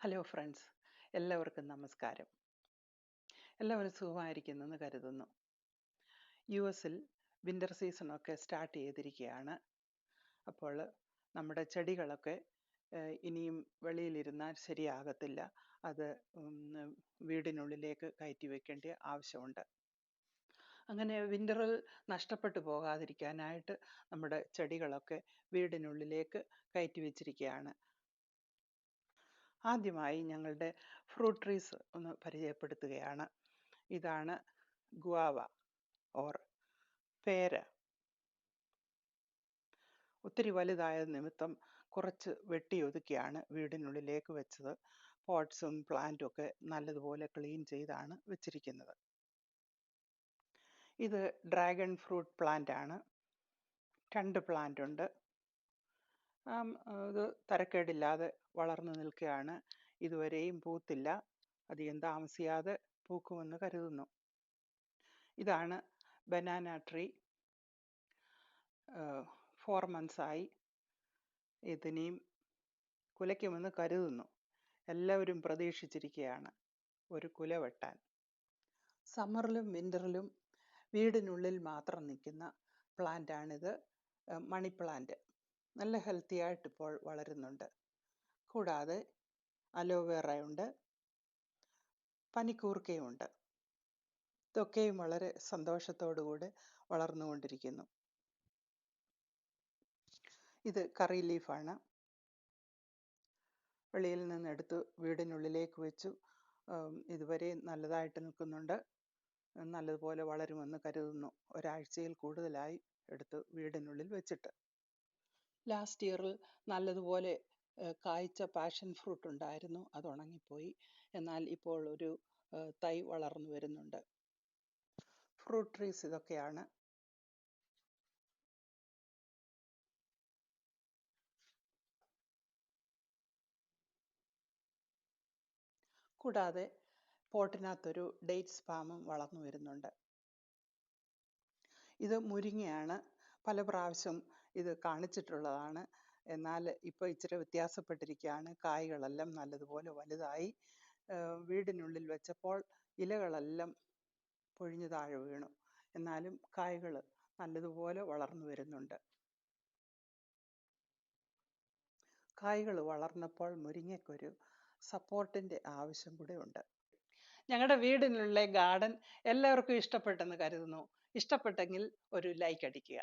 Hello friends, എല്ലാവർക്കും നമസ്കാരം. എല്ലാവരും സുഖമായിരിക്കുന്നെന്ന് കരുതുന്നു. യു എസിൽ വിൻ്റർ സീസണൊക്കെ സ്റ്റാർട്ട് ചെയ്തിരിക്കുകയാണ്. അപ്പോൾ നമ്മുടെ ചെടികളൊക്കെ ഇനിയും വെളിയിലിരുന്നാൽ ശരിയാകത്തില്ല. അത് വീടിനുള്ളിലേക്ക് കയറ്റി വെക്കേണ്ട ആവശ്യമുണ്ട്. അങ്ങനെ വിൻ്ററിൽ നഷ്ടപ്പെട്ടു പോകാതിരിക്കാനായിട്ട് നമ്മുടെ ചെടികളൊക്കെ വീടിനുള്ളിലേക്ക് കയറ്റി വെച്ചിരിക്കുകയാണ്. ആദ്യമായി ഞങ്ങളുടെ ഫ്രൂട്ട് ട്രീസ് ഒന്ന് പരിചയപ്പെടുത്തുകയാണ്. ഇതാണ് ഗുവാവ ഓർ പേര. ഒത്തിരി വലുതായ നിമിത്തം കുറച്ച് വെട്ടിയൊതുക്കിയാണ് വീടിനുള്ളിലേക്ക് വെച്ചത്. പോട്ട്സും പ്ലാന്റും ഒക്കെ നല്ലതുപോലെ ക്ലീൻ ചെയ്താണ് വെച്ചിരിക്കുന്നത്. ഇത് ഡ്രാഗൺ ഫ്രൂട്ട് പ്ലാന്റ് ആണ്. 2 പ്ലാന്റ് ഉണ്ട്. ഇത് തരക്കേടില്ലാതെ വളർന്നു നിൽക്കുകയാണ്. ഇതുവരെയും പൂത്തില്ല. അധികം താമസിയാതെ പൂക്കുമെന്ന് കരുതുന്നു. ഇതാണ് ബനാന ട്രീ. 4 months ആയി. ഇതിനെയും കുലയ്ക്കുമെന്ന് കരുതുന്നു. എല്ലാവരും പ്രതീക്ഷിച്ചിരിക്കുകയാണ് ഒരു കുല വെട്ടാൻ. സമ്മറിലും വിൻ്ററിലും വീടിനുള്ളിൽ മാത്രം നിൽക്കുന്ന പ്ലാന്റാണിത്. മണി പ്ലാന്റ് നല്ല ഹെൽത്തി ആയിട്ട് ഇപ്പോൾ വളരുന്നുണ്ട്. കൂടാതെ അലോവേറയുണ്ട്, പനിക്കൂർക്കയുണ്ട്. ഇതൊക്കെയും വളരെ സന്തോഷത്തോടുകൂടി വളർന്നുകൊണ്ടിരിക്കുന്നു. ഇത് കറി ലീഫാണ്. വെളിയിൽ നിന്നെടുത്ത് വീടിനുള്ളിലേക്ക് വെച്ചു. ഇതുവരെ നല്ലതായിട്ട് നിൽക്കുന്നുണ്ട്. നല്ലതുപോലെ വളരുമെന്ന് കരുതുന്നു. ഒരാഴ്ചയിൽ കൂടുതലായി എടുത്ത് വീടിനുള്ളിൽ വെച്ചിട്ട്. ലാസ്റ്റ് ഇയറിൽ നല്ലതുപോലെ കായ്ച്ച പാഷൻ ഫ്രൂട്ട് ഉണ്ടായിരുന്നു. അത് ഉണങ്ങിപ്പോയി. എന്നാൽ ഇപ്പോൾ ഒരു തൈ വളർന്നു വരുന്നുണ്ട്. ഫ്രൂട്ട് ട്രീസ് ഇതൊക്കെയാണ്. കൂടാതെ പോട്ടിനകത്തൊരു ഡേറ്റ്സ് പാമും വളർന്നു വരുന്നുണ്ട്. ഇത് മുരിങ്ങയാണ്. പല പ്രാവശ്യം ഇത് കാണിച്ചിട്ടുള്ളതാണ്. എന്നാൽ ഇപ്പോൾ ഇച്ചിരി വ്യത്യാസപ്പെട്ടിരിക്കുകയാണ്. കായ്കളെല്ലാം നല്ലതുപോലെ വലുതായി. വീടിനുള്ളിൽ വെച്ചപ്പോൾ ഇലകളെല്ലാം പൊഴിഞ്ഞു താഴെ വീണു. എന്നാലും കായ്കൾ നല്ലതുപോലെ വളർന്നു വരുന്നുണ്ട്. കായ്കൾ വളർന്നപ്പോൾ മുരിങ്ങയ്ക്കൊരു സപ്പോർട്ടിൻ്റെ ആവശ്യം കൂടെ ഉണ്ട്. ഞങ്ങളുടെ വീടിനുള്ള ഗാർഡൻ എല്ലാവർക്കും ഇഷ്ടപ്പെട്ടെന്ന് കരുതുന്നു. ഇഷ്ടപ്പെട്ടെങ്കിൽ ഒരു ലൈക്ക് അടിക്കുക.